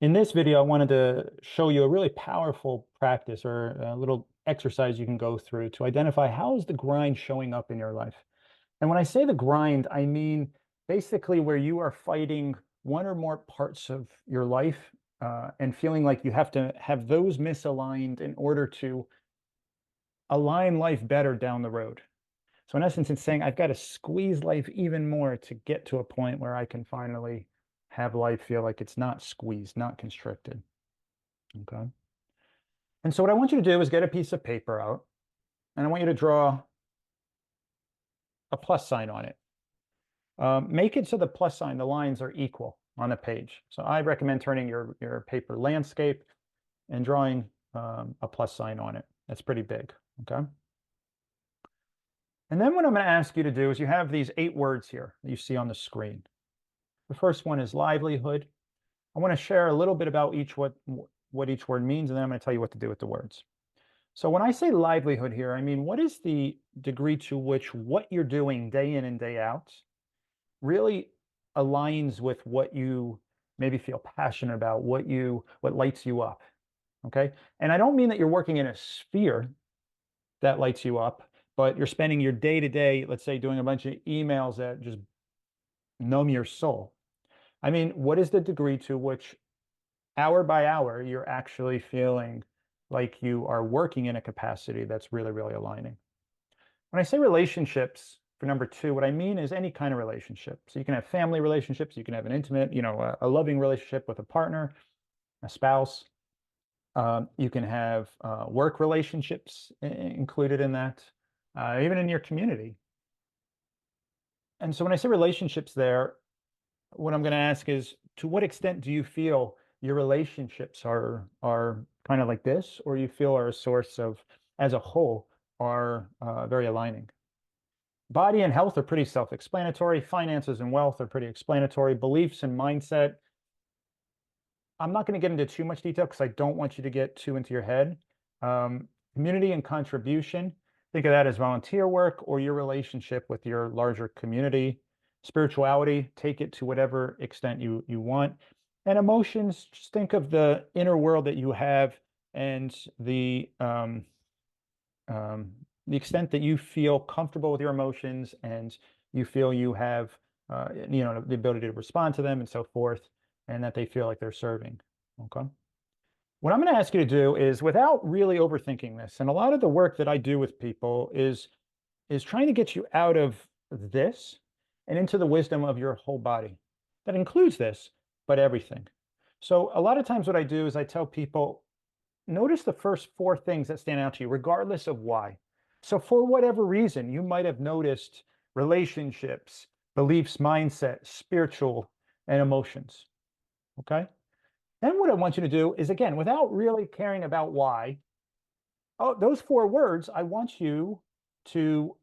In this video, I wanted to show you a really powerful practice or a little exercise you can go through to identify how is the grind showing up in your life. And when I say the grind, I mean basically where you are fighting one or more parts of your life and feeling like you have to have those misaligned in order to align life better down the road. So in essence, it's saying I've got to squeeze life even more to get to a point where I can finally have life feel like it's not squeezed, not constricted. Okay. And so what I want you to do is get a piece of paper out, and I want you to draw a plus sign on it. Make it so the plus sign, the lines are equal on the page. So I recommend turning your paper landscape and drawing a plus sign on it. That's pretty big. Okay. And then what I'm going to ask you to do is you have these 8 words here that you see on the screen. The first one is livelihood. I want to share a little bit about what each word means, and then I'm going to tell you what to do with the words. So when I say livelihood here, I mean, what is the degree to which what you're doing day in and day out really aligns with what you maybe feel passionate about, what lights you up. Okay. And I don't mean that you're working in a sphere that lights you up, but you're spending your day to day, let's say, doing a bunch of emails that just numb your soul. I mean, what is the degree to which hour by hour you're actually feeling like you are working in a capacity that's really, really aligning? When I say relationships for number 2, what I mean is any kind of relationship. So you can have family relationships, you can have an intimate, a loving relationship with a partner, a spouse. You can have work relationships included in that, even in your community. And so when I say relationships there, what I'm going to ask is, to what extent do you feel your relationships are kind of like this, or you feel are a source of, as a whole, are very aligning? Body and health are pretty self-explanatory. Finances and wealth are pretty explanatory. Beliefs and mindset, I'm not going to get into too much detail because I don't want you to get too into your head. Community and contribution, think of that as volunteer work or your relationship with your larger community. Spirituality, take it to whatever extent you want. And emotions, just think of the inner world that you have and the extent that you feel comfortable with your emotions and you feel you have the ability to respond to them and so forth, and that they feel like they're serving. Okay. What I'm going to ask you to do is, without really overthinking this, and a lot of the work that I do with people is trying to get you out of this and into the wisdom of your whole body. That includes this, but everything. So a lot of times what I do is I tell people, notice the first 4 things that stand out to you, regardless of why. So for whatever reason, you might have noticed relationships, beliefs, mindset, spiritual, and emotions. Okay. Then what I want you to do is, again, without really caring about why, those 4 words, I want you to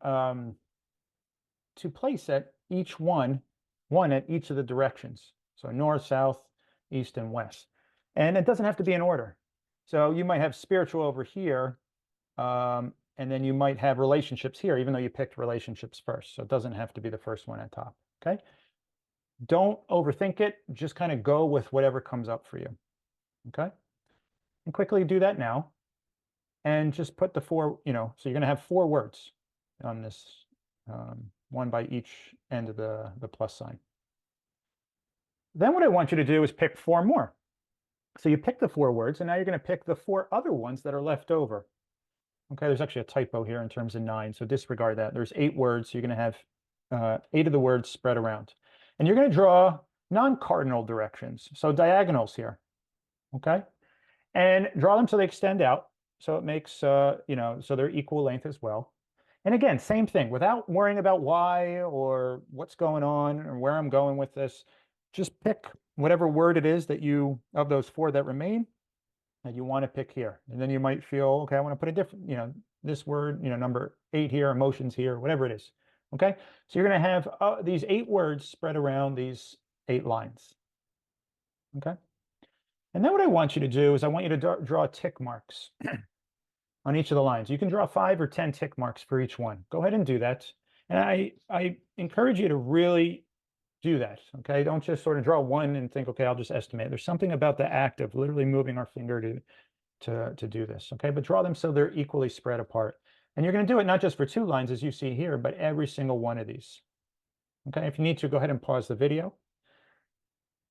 place at each one at each of the directions. So north, south, east, and west. And it doesn't have to be in order. So you might have spiritual over here, and then you might have relationships here, even though you picked relationships first. So it doesn't have to be the first one at top. Okay. Don't overthink it. Just kind of go with whatever comes up for you. Okay. And quickly do that now. And just put the 4, so you're going to have 4 words on this, one by each end of the plus sign. Then what I want you to do is pick 4 more. So you pick the 4 words, and now you're going to pick the 4 other ones that are left over. Okay, there's actually a typo here in terms of 9, so disregard that. There's 8 words, so you're going to have 8 of the words spread around. And you're going to draw non-cardinal directions, so diagonals here. Okay? And draw them so they extend out, so it makes, so they're equal length as well. And again, same thing, without worrying about why or what's going on or where I'm going with this, just pick whatever word it is that of those 4 that remain, that you want to pick here. And then you might feel, okay, I want to put a different, this word, number 8 here, emotions here, whatever it is. Okay. So you're going to have these 8 words spread around these 8 lines. Okay. And then what I want you to do is I want you to draw tick marks on each of the lines. You can draw 5 or 10 tick marks for each one. Go ahead and do that. And I encourage you to really do that. Okay. Don't just sort of draw one and think, okay, I'll just estimate. There's something about the act of literally moving our finger to do this. Okay. But draw them so they're equally spread apart. And you're going to do it not just for 2 lines as you see here, but every single one of these. Okay. If you need to, go ahead and pause the video.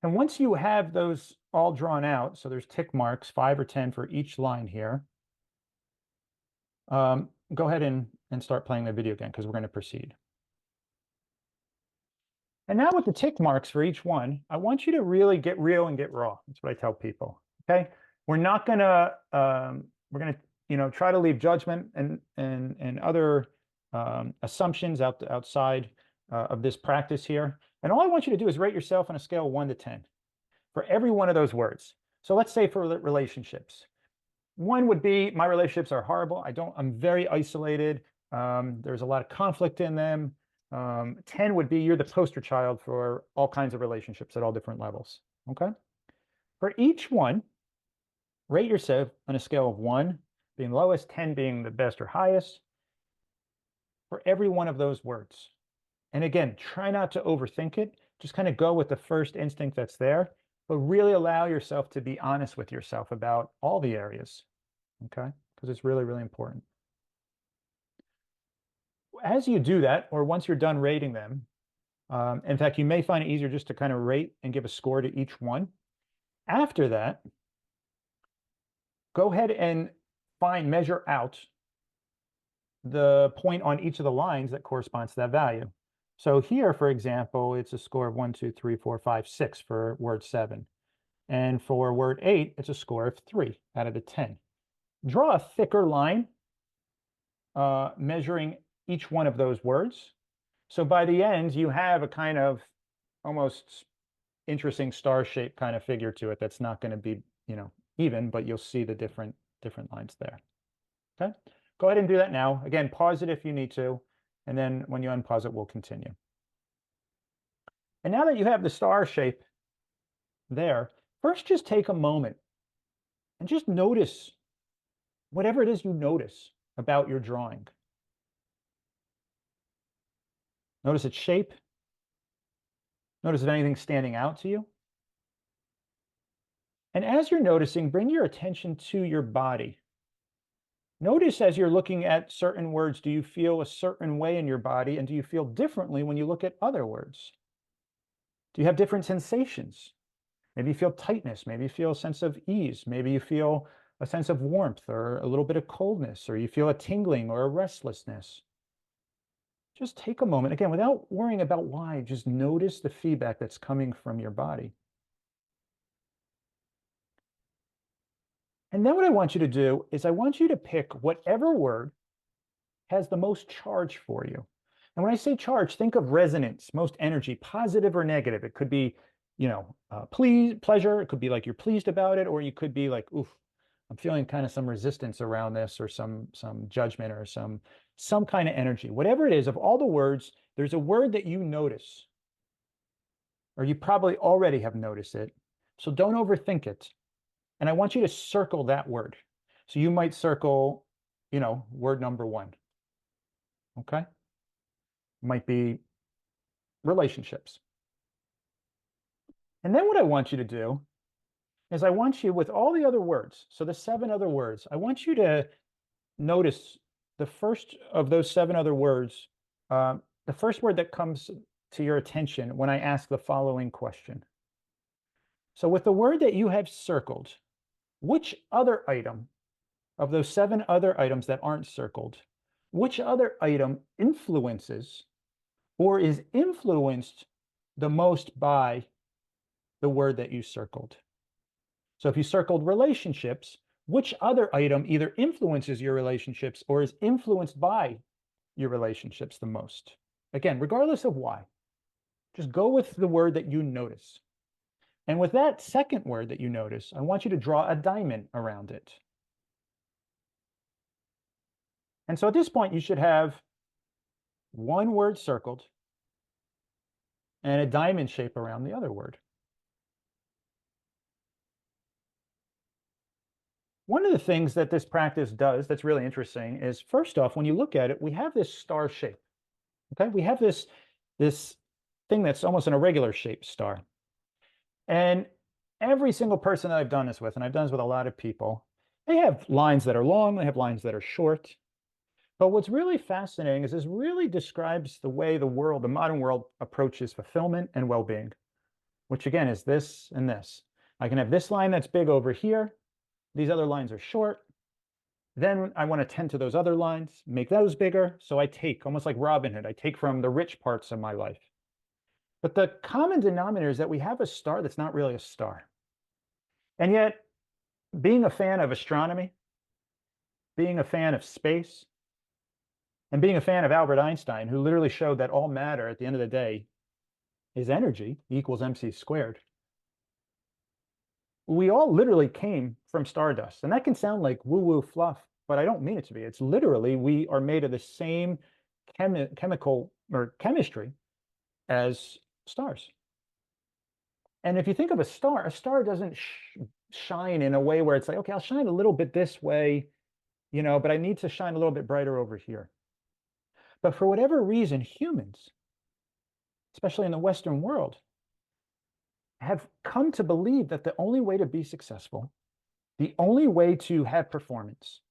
And once you have those all drawn out, so there's tick marks, 5 or 10 for each line here, go ahead and start playing the video again because we're going to proceed. And now with the tick marks for each one, I want you to really get real and get raw. That's what I tell people. Okay. We're not going to, we're going to, try to leave judgment and other assumptions outside of this practice here. And all I want you to do is rate yourself on a scale of 1 to 10 for every one of those words. So let's say for relationships, 1 would be my relationships are horrible. I'm very isolated. There's a lot of conflict in them. 10 would be you're the poster child for all kinds of relationships at all different levels. Okay. For each one, rate yourself on a scale of 1 being lowest, 10 being the best or highest for every one of those words. And again, try not to overthink it. Just kind of go with the first instinct that's there, but really allow yourself to be honest with yourself about all the areas. Okay. Because it's really, really important. As you do that, or once you're done rating them, in fact, you may find it easier just to kind of rate and give a score to each one. After that, go ahead and measure out the point on each of the lines that corresponds to that value. So here, for example, it's a score of 1, 2, 3, 4, 5, 6 for word 7. And for word 8, it's a score of 3 out of the 10. Draw a thicker line measuring each one of those words. So by the end, you have a kind of almost interesting star-shaped kind of figure to it that's not going to be, even, but you'll see the different lines there. Okay, go ahead and do that now. Again, pause it if you need to, and then when you unpause it, we'll continue. And now that you have the star shape there, first just take a moment and just notice whatever it is you notice about your drawing. Notice its shape. Notice if anything's standing out to you. And as you're noticing, bring your attention to your body. Notice as you're looking at certain words, do you feel a certain way in your body? And do you feel differently when you look at other words? Do you have different sensations? Maybe you feel tightness. Maybe you feel a sense of ease. Maybe you feel a sense of warmth or a little bit of coldness, or you feel a tingling or a restlessness. Just take a moment, again, without worrying about why, just notice the feedback that's coming from your body. And then what I want you to do is I want you to pick whatever word has the most charge for you. And when I say charge, think of resonance, most energy, positive or negative. It could be, pleasure. It could be like you're pleased about it, or you could be like, oof, I'm feeling kind of some resistance around this, or some judgment, or some kind of energy. Whatever it is, of all the words, there's a word that you notice, or you probably already have noticed it. So don't overthink it. And I want you to circle that word. So you might circle, word number 1. Okay? Might be relationships. And then what I want you to do is I want you, with all the other words, so the 7 other words, I want you to notice the first of those 7 other words, the first word that comes to your attention when I ask the following question. So with the word that you have circled, which other item of those 7 other items that aren't circled, which other item influences or is influenced the most by the word that you circled? So if you circled relationships, which other item either influences your relationships or is influenced by your relationships the most? Again, regardless of why, just go with the word that you notice. And with that second word that you notice, I want you to draw a diamond around it. And so at this point, you should have one word circled and a diamond shape around the other word. One of the things that this practice does that's really interesting is, first off, when you look at it, we have this star shape. Okay, we have this thing that's almost an irregular shaped star. And every single person that I've done this with, and I've done this with a lot of people, they have lines that are long, they have lines that are short. But what's really fascinating is this really describes the way the world, the modern world, approaches fulfillment and well-being, which again is this and this. I can have this line that's big over here. These other lines are short. Then I want to tend to those other lines, make those bigger. So I take, almost like Robin Hood, I take from the rich parts of my life. But the common denominator is that we have a star that's not really a star. And yet, being a fan of astronomy, being a fan of space, and being a fan of Albert Einstein, who literally showed that all matter at the end of the day is energy, equals mc squared, we all literally came from stardust. And that can sound like woo-woo fluff, but I don't mean it to be. It's literally, we are made of the same chemical or chemistry as stars. And if you think of a star doesn't shine in a way where it's like, okay, I'll shine a little bit this way, but I need to shine a little bit brighter over here. But for whatever reason, humans, especially in the Western world, have come to believe that the only way to be successful, the only way to have performance,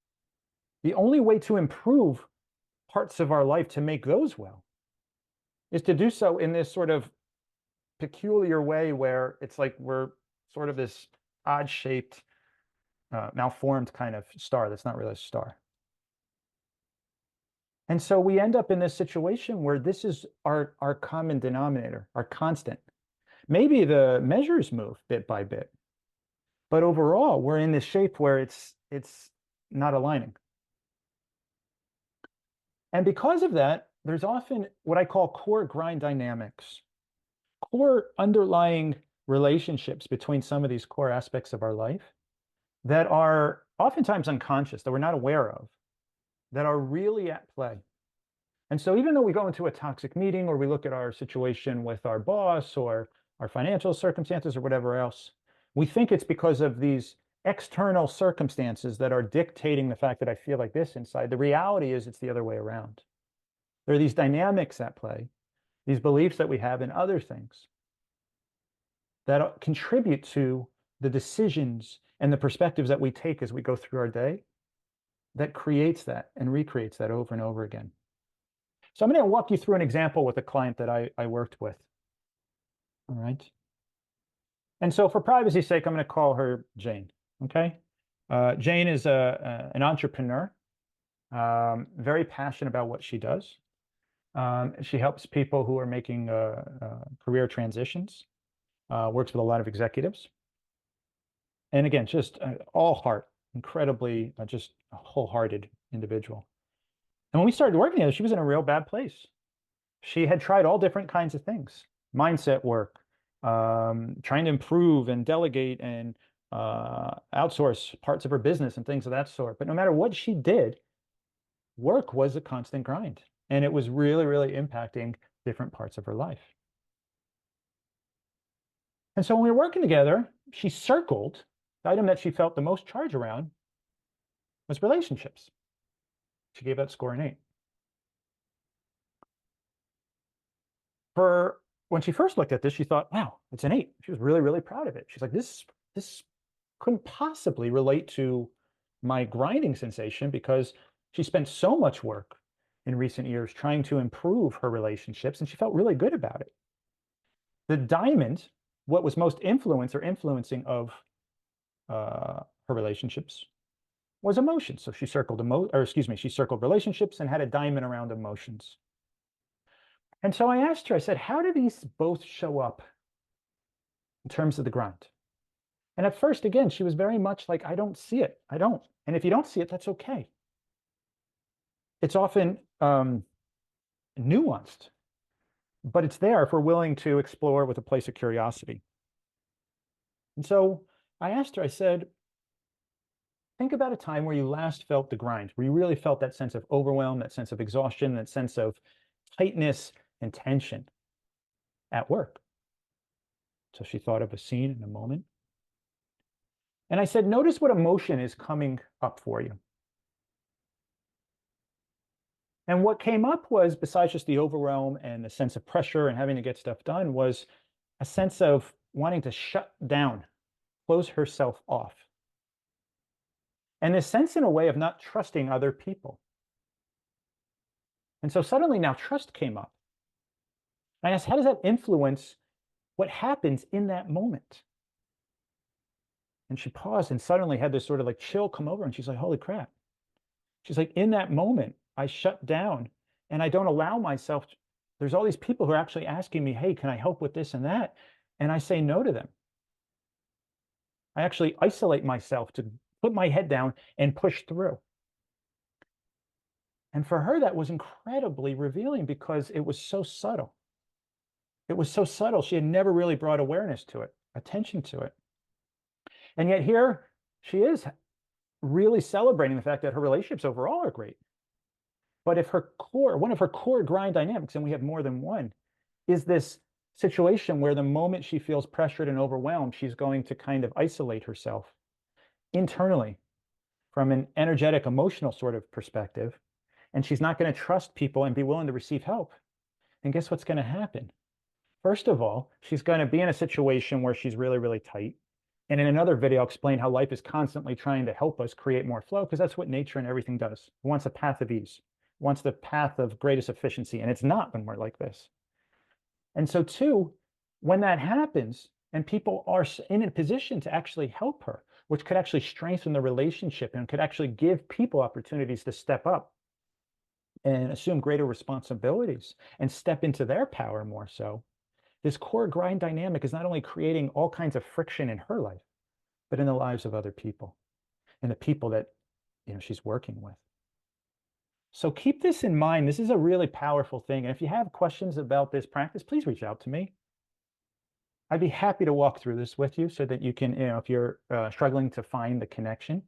the only way to improve parts of our life to make those well, is to do so in this sort of peculiar way where it's like we're sort of this odd-shaped, malformed kind of star that's not really a star. And so we end up in this situation where this is our common denominator, our constant. Maybe the measures move bit by bit, but overall we're in this shape where it's not aligning. And because of that, there's often what I call core grind dynamics, core underlying relationships between some of these core aspects of our life that are oftentimes unconscious, that we're not aware of, that are really at play. And so even though we go into a toxic meeting or we look at our situation with our boss or our financial circumstances or whatever else, we think it's because of these external circumstances that are dictating the fact that I feel like this inside. The reality is it's the other way around. There are these dynamics at play, these beliefs that we have in other things that contribute to the decisions and the perspectives that we take as we go through our day that creates that and recreates that over and over again. So I'm going to walk you through an example with a client that I worked with. All right. And so for privacy's sake, I'm going to call her Jane. Okay. Jane is an entrepreneur, very passionate about what she does. She helps people who are making career transitions, works with a lot of executives. And again, just all heart, incredibly, just a wholehearted individual. And when we started working together, she was in a real bad place. She had tried all different kinds of things, mindset work, trying to improve and delegate and outsource parts of her business and things of that sort. But no matter what she did, work was a constant grind. And it was really, really impacting different parts of her life. And so when we were working together, she circled the item that she felt the most charge around was relationships. She gave that score an 8. When she first looked at this, she thought, wow, it's an 8. She was really, really proud of it. She's like, this couldn't possibly relate to my grinding sensation because she spent so much work in recent years trying to improve her relationships, and she felt really good about it. The diamond, what was most influencing of her relationships was emotions. So she circled she circled relationships and had a diamond around emotions. And so I asked her, I said, how do these both show up in terms of the grind? And at first, again, she was very much like, I don't see it. I don't. And if you don't see it, that's okay. It's often nuanced, but it's there if we're willing to explore with a place of curiosity. And so I asked her, I said, think about a time where you last felt the grind, where you really felt that sense of overwhelm, that sense of exhaustion, that sense of tightness and tension at work. So she thought of a scene in a moment. And I said, notice what emotion is coming up for you. And what came up was, besides just the overwhelm and the sense of pressure and having to get stuff done, was a sense of wanting to shut down, close herself off. And this sense in a way of not trusting other people. And so suddenly now trust came up. I asked, how does that influence what happens in that moment? And she paused and suddenly had this sort of like chill come over, and she's like, holy crap. She's like, in that moment, I shut down and I don't allow myself. There's all these people who are actually asking me, hey, can I help with this and that? And I say no to them. I actually isolate myself to put my head down and push through. And for her, that was incredibly revealing because it was so subtle. It was so subtle. She had never really brought awareness to it, attention to it. And yet here she is really celebrating the fact that her relationships overall are great. But if her core, one of her core grind dynamics, and we have more than one, is this situation where the moment she feels pressured and overwhelmed, she's going to kind of isolate herself internally from an energetic, emotional sort of perspective. And she's not going to trust people and be willing to receive help. And guess what's going to happen? First of all, she's going to be in a situation where she's really, really tight. And in another video, I'll explain how life is constantly trying to help us create more flow, because that's what nature and everything does. It wants a path of ease, it wants the path of greatest efficiency. And it's not when we're like this. And so, two, when that happens and people are in a position to actually help her, which could actually strengthen the relationship and could actually give people opportunities to step up and assume greater responsibilities and step into their power more so, this core grind dynamic is not only creating all kinds of friction in her life, but in the lives of other people and the people that she's working with. So keep this in mind. This is a really powerful thing. And if you have questions about this practice, please reach out to me. I'd be happy to walk through this with you so that you can, if you're struggling to find the connection.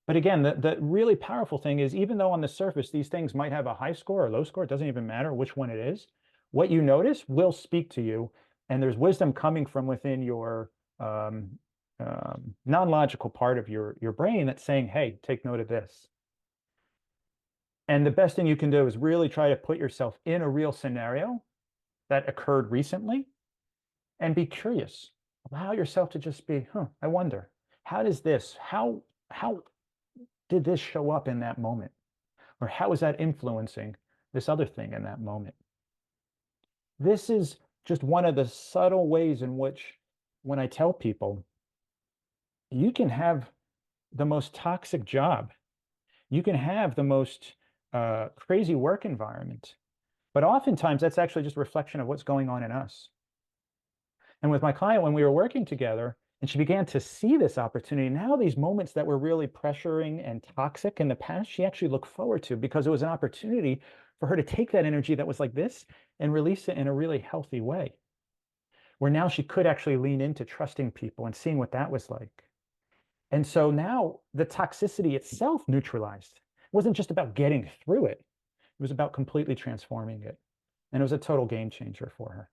But again, the really powerful thing is, even though on the surface these things might have a high score or low score, it doesn't even matter which one it is. What you notice will speak to you, and there's wisdom coming from within your non-logical part of your brain that's saying, hey, take note of this. And the best thing you can do is really try to put yourself in a real scenario that occurred recently and be curious. Allow yourself to just be, I wonder, how did this show up in that moment? Or how is that influencing this other thing in that moment? This is just one of the subtle ways in which, when I tell people, you can have the most toxic job, you can have the most crazy work environment, but oftentimes that's actually just a reflection of what's going on in us. And with my client, when we were working together and she began to see this opportunity, now these moments that were really pressuring and toxic in the past, she actually looked forward to, because it was an opportunity for her to take that energy that was like this and release it in a really healthy way, where now she could actually lean into trusting people and seeing what that was like. And so now the toxicity itself neutralized. It wasn't just about getting through it. It was about completely transforming it. And it was a total game changer for her.